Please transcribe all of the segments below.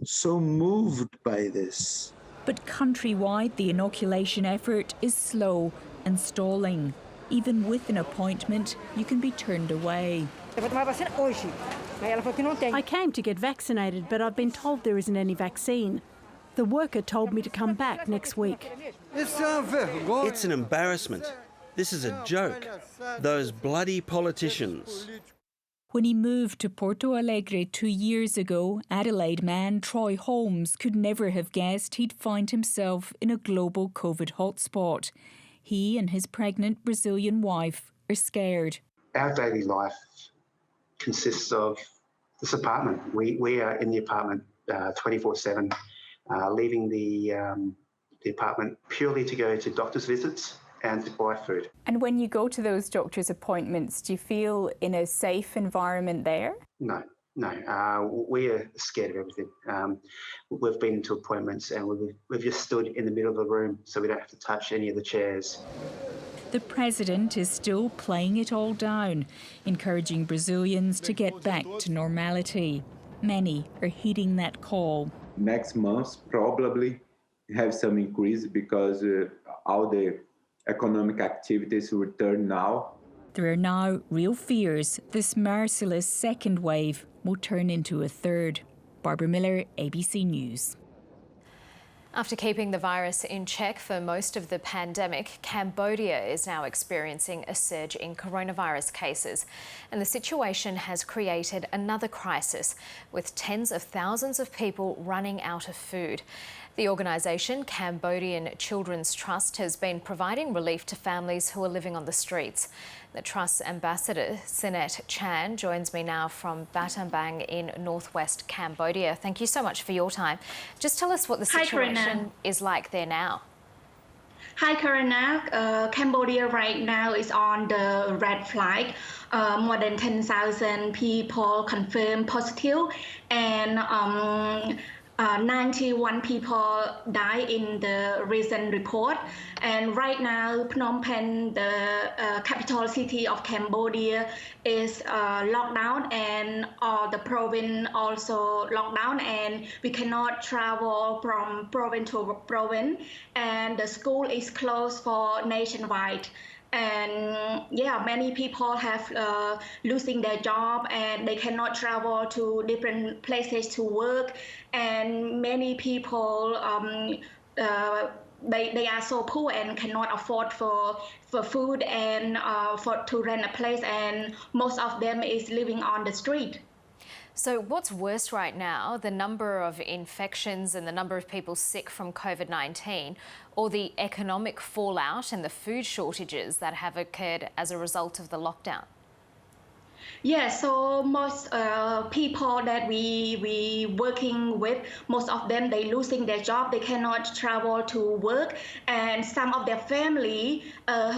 so moved by this. But countrywide, the inoculation effort is slow and stalling. Even with an appointment, you can be turned away. I came to get vaccinated, but I've been told there isn't any vaccine. The worker told me to come back next week. It's an embarrassment. This is a joke. Those bloody politicians. When he moved to Porto Alegre 2 years ago, Adelaide man Troy Holmes could never have guessed he'd find himself in a global COVID hotspot. He and his pregnant Brazilian wife are scared. Our daily life consists of this apartment. We are in the apartment 24/7, leaving the apartment purely to go to doctor's visits and to buy food. And when you go to those doctor's appointments, do you feel in a safe environment there? No. We are scared of everything. We've been to appointments and we've just stood in the middle of the room so we don't have to touch any of the chairs. The president is still playing it all down, encouraging Brazilians to get back to normality. Many are heeding that call. Next month probably have some increase because all the economic activities return now. There are now real fears this merciless second wave will turn into a third. Barbara Miller, ABC News. After keeping the virus in check for most of the pandemic, Cambodia is now experiencing a surge in coronavirus cases. And the situation has created another crisis, with tens of thousands of people running out of food. The organisation, Cambodian Children's Trust, has been providing relief to families who are living on the streets. The Trust's ambassador, Sinet Chan, joins me now from Battambang in northwest Cambodia. Thank you so much for your time. Just tell us what the situation is like there now. Hi, Karina. Cambodia right now is on the red flag. More than 10,000 people confirmed positive, and 91 people died in the recent report. And right now, Phnom Penh, the capital city of Cambodia, is locked down, and the province also locked down, and we cannot travel from province to province, and the school is closed for nationwide. And yeah, many people have losing their job and they cannot travel to different places to work, and many people they are so poor and cannot afford for food and to rent a place, and most of them is living on the street. So what's worse right now, the number of infections and the number of people sick from COVID-19, or the economic fallout and the food shortages that have occurred as a result of the lockdown? Yeah, so most people that we working with, most of them, they losing their job, they cannot travel to work, and some of their family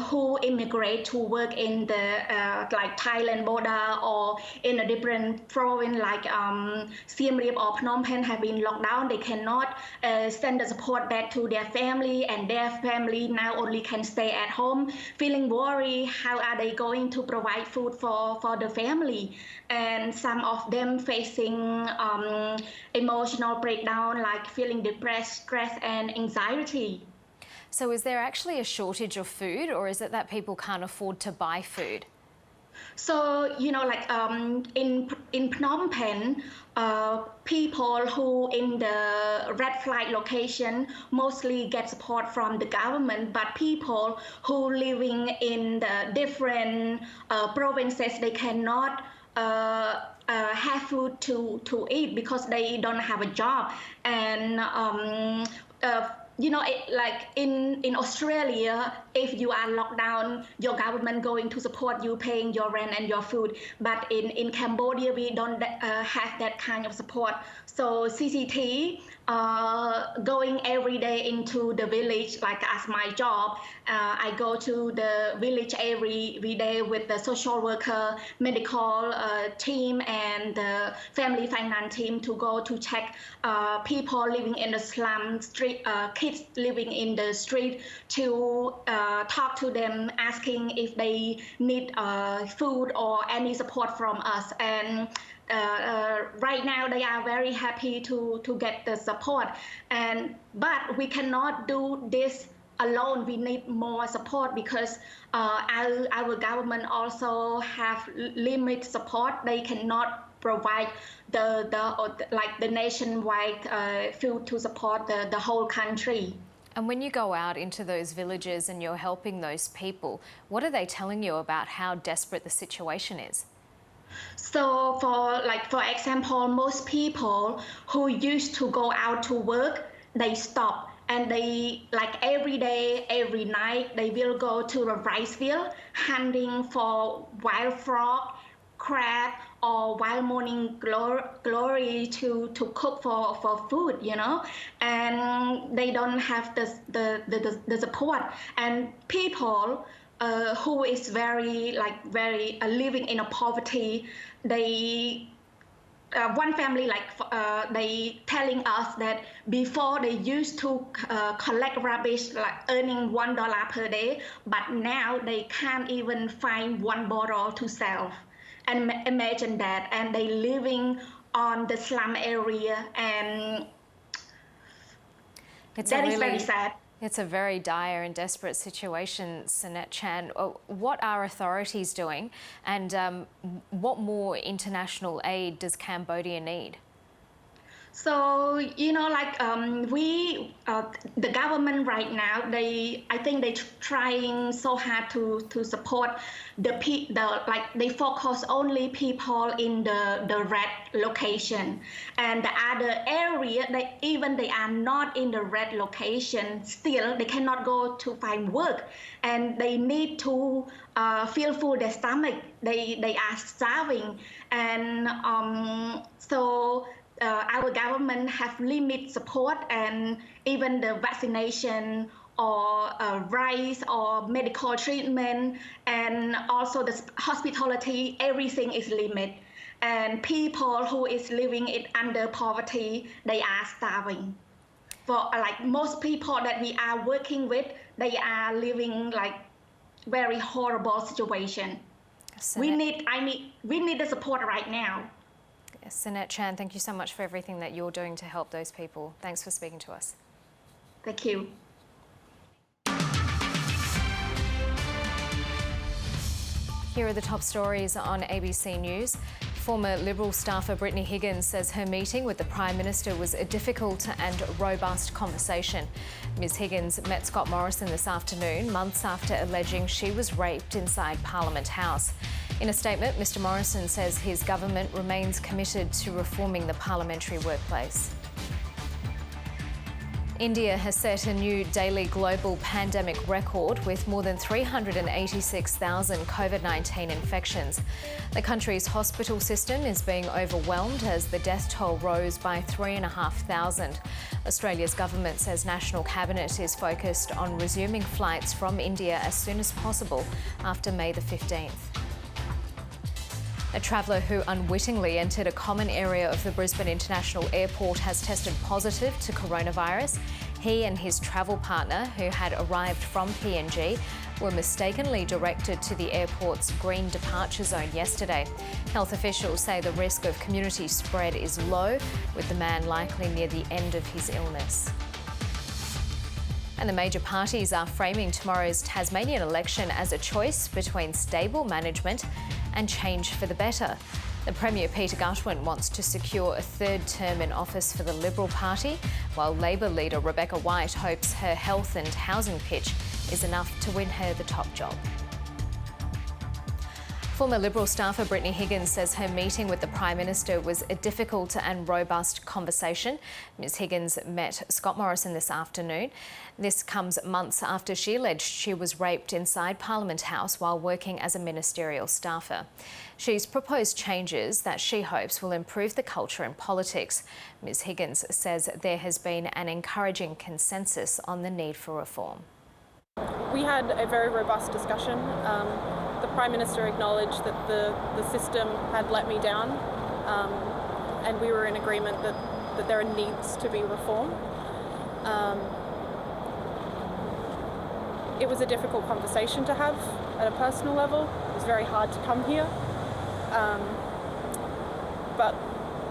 who immigrate to work in the like Thailand border or in a different province like Siem Reap or Phnom Penh have been locked down. They cannot send the support back to their family, and their family now only can stay at home, feeling worried how are they going to provide food for the family. And some of them facing emotional breakdown, like feeling depressed, stress and anxiety. So is there actually a shortage of food, or is it that people can't afford to buy food? So, you know, like in Phnom Penh, people who in the red flag location mostly get support from the government, but people who living in the different provinces, they cannot have food to eat because they don't have a job. And you know, like in Australia, if you are locked down, your government going to support you paying your rent and your food. But in Cambodia, we don't have that kind of support. So CCT going every day into the village, like as my job, I go to the village every day with the social worker, medical team, and the family finance team to go to check people living in the slum, street kids kids living in the street to talk to them, asking if they need food or any support from us. And right now they are very happy to get the support. But we cannot do this alone. We need more support because our government also have limited support. They cannot provide the nationwide food to support the whole country. And when you go out into those villages and you're helping those people, what are they telling you about how desperate the situation is? So for example, most people who used to go out to work, they stop. And they, every day, every night, they will go to the rice field hunting for wild frog, crab, or wild morning glory to cook for food, you know. And they don't have the support. And people who is very living in a poverty, they. One family, they telling us that before they used to collect rubbish, earning $1 per day, but now they can't even find one bottle to sell. And imagine that, and they living on the slum area, and that is very sad. It's a very dire and desperate situation, Sanette Chan. What are authorities doing, and what more international aid does Cambodia need? So, you know, the government right now, I think they're trying so hard to support they focus only people in the red location, and the other area, they are not in the red location, still they cannot go to find work, and they need to fill full their stomach. They are starving, and so. Our government have limited support, and even the vaccination or rice or medical treatment, and also the hospitality, everything is limited. And people who is living under poverty, they are starving. For most people that we are working with, they are living very horrible situation. We need the support right now. Sanette Chan, thank you so much for everything that you're doing to help those people. Thanks for speaking to us. Thank you. Here are the top stories on ABC News. Former Liberal staffer Brittany Higgins says her meeting with the Prime Minister was a difficult and robust conversation. Ms Higgins met Scott Morrison this afternoon, months after alleging she was raped inside Parliament House. In a statement, Mr Morrison says his government remains committed to reforming the parliamentary workplace. India has set a new daily global pandemic record with more than 386,000 COVID-19 infections. The country's hospital system is being overwhelmed as the death toll rose by 3,500. Australia's government says National Cabinet is focused on resuming flights from India as soon as possible after May the 15th. A traveller who unwittingly entered a common area of the Brisbane International Airport has tested positive to coronavirus. He and his travel partner, who had arrived from PNG, were mistakenly directed to the airport's green departure zone yesterday. Health officials say the risk of community spread is low, with the man likely near the end of his illness. And the major parties are framing tomorrow's Tasmanian election as a choice between stable management and change for the better. The Premier Peter Gutwein wants to secure a third term in office for the Liberal Party, while Labor leader Rebecca White hopes her health and housing pitch is enough to win her the top job. Former Liberal staffer Brittany Higgins says her meeting with the Prime Minister was a difficult and robust conversation. Ms Higgins met Scott Morrison this afternoon. This comes months after she alleged she was raped inside Parliament House while working as a ministerial staffer. She's proposed changes that she hopes will improve the culture in politics. Ms Higgins says there has been an encouraging consensus on the need for reform. We had a very robust discussion. The Prime Minister acknowledged that the system had let me down, and we were in agreement that there needs to be reform. It was a difficult conversation to have at a personal level. It was very hard to come here. But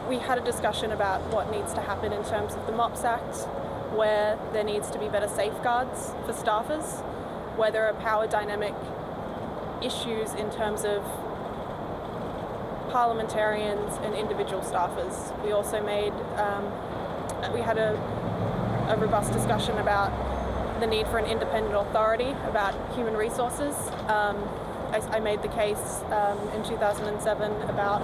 we had a discussion about what needs to happen in terms of the MOPS Act, where there needs to be better safeguards for staffers, where there are power dynamic issues in terms of parliamentarians and individual staffers. We also we had a robust discussion about the need for an independent authority about human resources. I made the case in 2007 about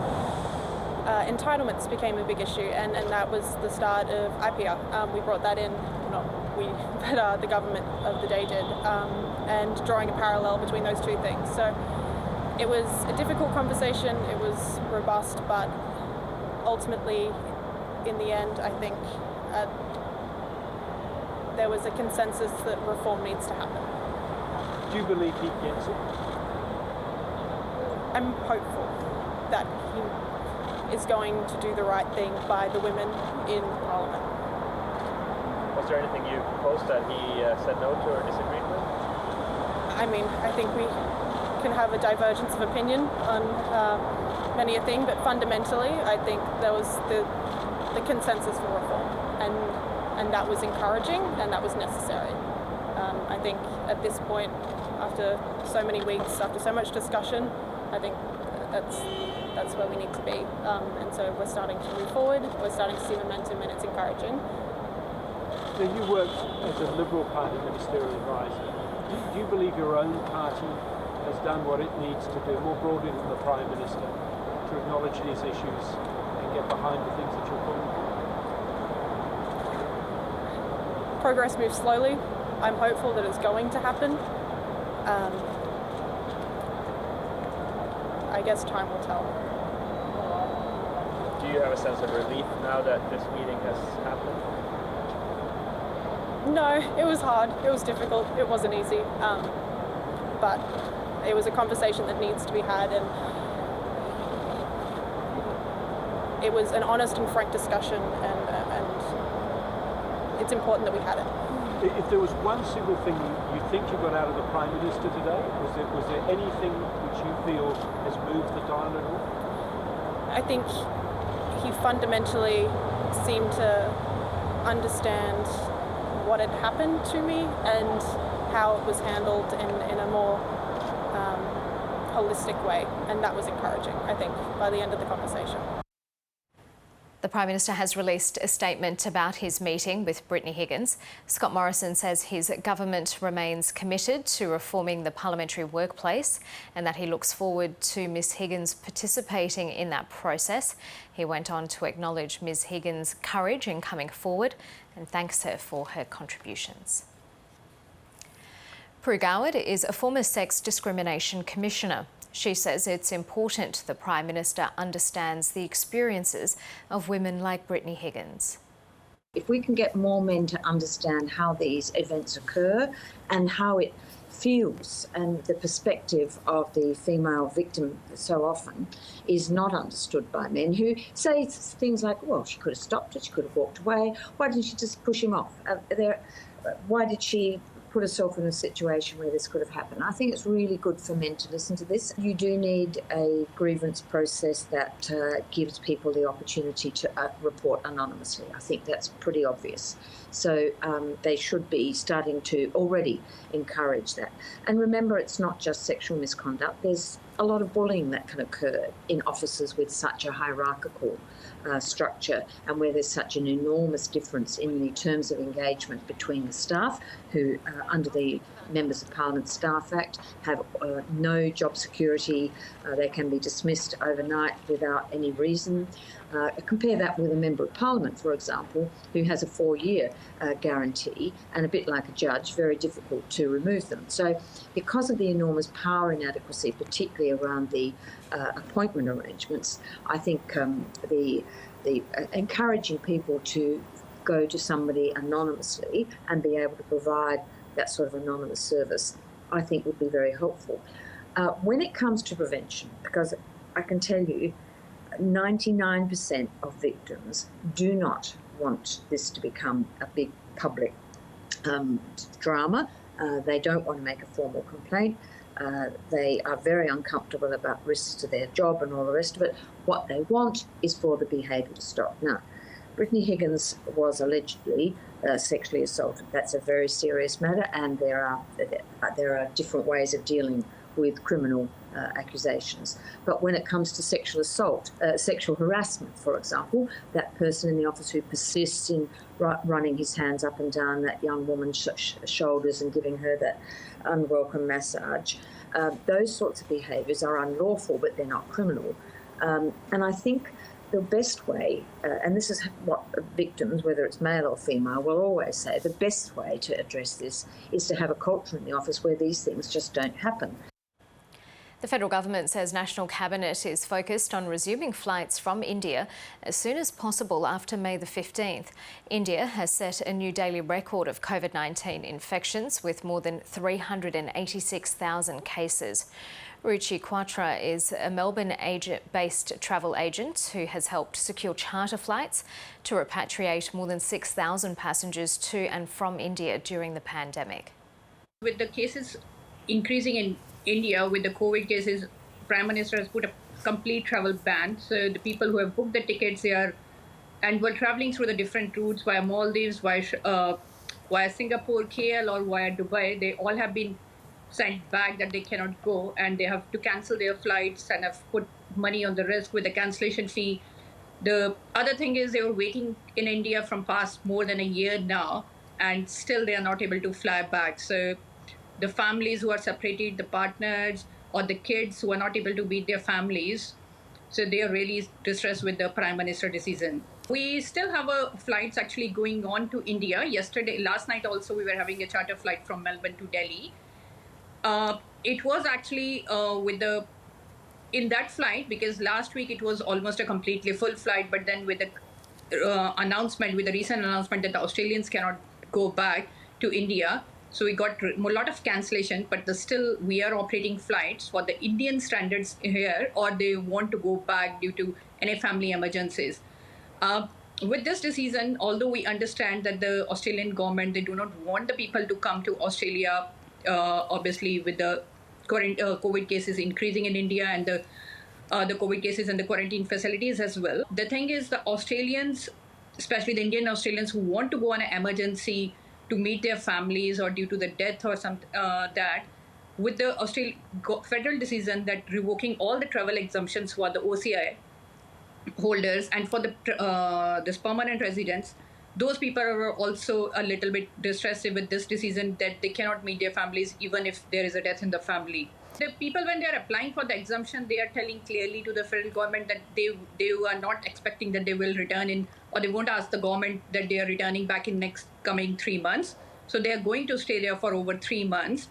entitlements became a big issue, and that was the start of IPEA. We brought that in, not we, but the government of the day did, and drawing a parallel between those two things. So it was a difficult conversation, it was robust, but ultimately, in the end, I think there was a consensus that reform needs to happen. Do you believe he gets it? I'm hopeful that he is going to do the right thing by the women in Parliament. Was there anything you proposed that he said no to or disagreed with? I mean, I think we can have a divergence of opinion on many a thing, but fundamentally, I think there was the consensus for reform, and that was encouraging and that was necessary. I think at this point, after so many weeks, after so much discussion, I think that's where we need to be, and so we're starting to move forward. We're starting to see momentum, and it's encouraging. So you worked as a Liberal Party ministerial advisor. Do you believe your own party has done what it needs to do, more broadly than the Prime Minister, to acknowledge these issues and get behind the things that you're calling for? Progress moves slowly. I'm hopeful that it's going to happen. I guess time will tell. Do you have a sense of relief now that this meeting has happened? No, it was hard. It was difficult. It wasn't easy. But it was a conversation that needs to be had, and it was an honest and frank discussion, and it's important that we had it. If there was one single thing you think you got out of the Prime Minister today, was there anything which you feel has moved the dial at all? I think he fundamentally seemed to understand what had happened to me and how it was handled in a more holistic way, and that was encouraging, I think, by the end of the conversation. The Prime Minister has released a statement about his meeting with Brittany Higgins. Scott Morrison says his government remains committed to reforming the parliamentary workplace and that he looks forward to Ms Higgins participating in that process. He went on to acknowledge Ms Higgins' courage in coming forward and thanks her for her contributions. Prue Goward is a former Sex Discrimination Commissioner. She says it's important the Prime Minister understands the experiences of women like Brittany Higgins. If we can get more men to understand how these events occur and how it feels, and the perspective of the female victim so often is not understood by men who say things like, well, she could have stopped it, she could have walked away, why didn't she just push him off? Why did she put herself in a situation where this could have happened? I think it's really good for men to listen to this. You do need a grievance process that gives people the opportunity to report anonymously. I think that's pretty obvious. So they should be starting to already encourage that. And remember, it's not just sexual misconduct. There's a lot of bullying that can occur in offices with such a hierarchical structure and where there's such an enormous difference in the terms of engagement between the staff who, under the Members of Parliament Staff Act, have no job security. They can be dismissed overnight without any reason. Compare that with a Member of Parliament, for example, who has a 4-year guarantee and, a bit like a judge, very difficult to remove them. So because of the enormous power inadequacy, particularly around the appointment arrangements, I think the encouraging people to go to somebody anonymously and be able to provide that sort of anonymous service, I think would be very helpful. When it comes to prevention, because I can tell you 99% of victims do not want this to become a big public drama. They don't want to make a formal complaint. They are very uncomfortable about risks to their job and all the rest of it. What they want is for the behaviour to stop. Now, Brittany Higgins was allegedly sexually assaulted. That's a very serious matter, and there are different ways of dealing with criminal accusations. But when it comes to sexual assault, sexual harassment, for example, that person in the office who persists in running his hands up and down that young woman's shoulders and giving her that unwelcome massage, those sorts of behaviours are unlawful, but they're not criminal. And I think the best way, and this is what victims, whether it's male or female, will always say, the best way to address this is to have a culture in the office where these things just don't happen. The federal government says National Cabinet is focused on resuming flights from India as soon as possible after May the 15th. India has set a new daily record of COVID-19 infections with more than 386,000 cases. Ruchi Quatra is a Melbourne-based travel agent who has helped secure charter flights to repatriate more than 6,000 passengers to and from India during the pandemic. With the cases increasing in India, with the COVID cases, Prime Minister has put a complete travel ban. So the people who have booked the tickets, were traveling through the different routes via Maldives, via Singapore, KL, or via Dubai, they all have been sent back that they cannot go, and they have to cancel their flights and have put money on the risk with the cancellation fee. The other thing is they were waiting in India from past more than a year now, and still they are not able to fly back. So the families who are separated, the partners or the kids who are not able to meet their families, so they are really distressed with the Prime Minister decision. We still have flights actually going on to India. Last night also, we were having a charter flight from Melbourne to Delhi. It was actually in that flight, because last week it was almost a completely full flight, but then with the recent announcement that the Australians cannot go back to India, so we got a lot of cancellation, but still we are operating flights for the Indian standards here, or they want to go back due to any family emergencies. With this decision, although we understand that the Australian government, they do not want the people to come to Australia, obviously with the current COVID cases increasing in India and the COVID cases and the quarantine facilities as well. The thing is, the Australians, especially the Indian Australians who want to go on an emergency to meet their families or due to the death or some that, with the Australian federal decision that revoking all the travel exemptions for the OCI holders and for this permanent residents, those people are also a little bit distressed with this decision that they cannot meet their families even if there is a death in the family. The people, when they are applying for the exemption, they are telling clearly to the federal government that they are not expecting that they will return in, or they won't ask the government that they are returning back in next coming 3 months. So they are going to stay there for over 3 months,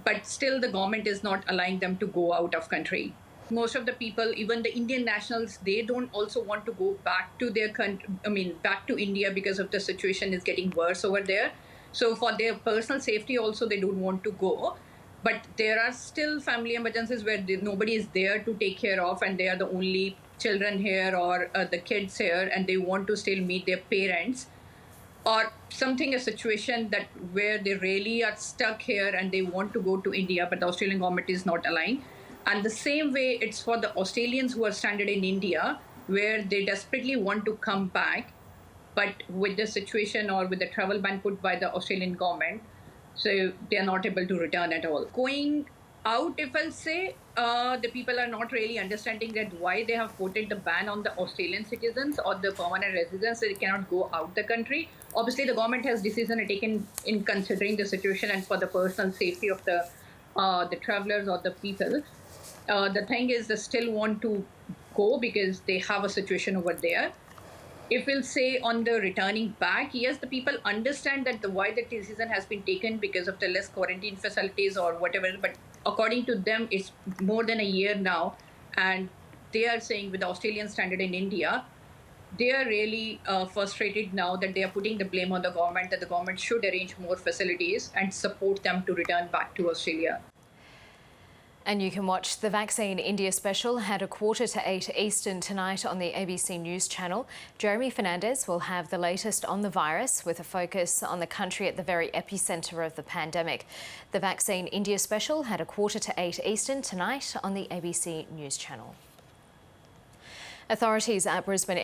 but still the government is not allowing them to go out of country. Most of the people, even the Indian nationals, they don't also want to go back to their country, back to India, because of the situation is getting worse over there. So for their personal safety also, they don't want to go. But there are still family emergencies where nobody is there to take care of, and they are the only children here or the kids here, and they want to still meet their parents. Or a situation that where they really are stuck here and they want to go to India, but the Australian government is not allowing. And the same way, it's for the Australians who are stranded in India, where they desperately want to come back, but with the situation or with the travel ban put by the Australian government, so they are not able to return at all. Going out, if I'll say, the people are not really understanding that why they have put the ban on the Australian citizens or the permanent residents, they cannot go out the country. Obviously, the government has decision taken in considering the situation and for the personal safety of the travelers or the people. The thing is, they still want to go because they have a situation over there. If we'll say on the returning back, yes, the people understand that why the decision has been taken because of the less quarantine facilities or whatever, but according to them, it's more than a year now, and they are saying with the Australian standard in India, they are really frustrated now that they are putting the blame on the government, that the government should arrange more facilities and support them to return back to Australia. And you can watch the Vaccine India special at 7:45 Eastern tonight on the ABC News channel. Jeremy Fernandez will have the latest on the virus with a focus on the country at the very epicentre of the pandemic. The Vaccine India special at 7:45 Eastern tonight on the ABC News channel. Authorities at Brisbane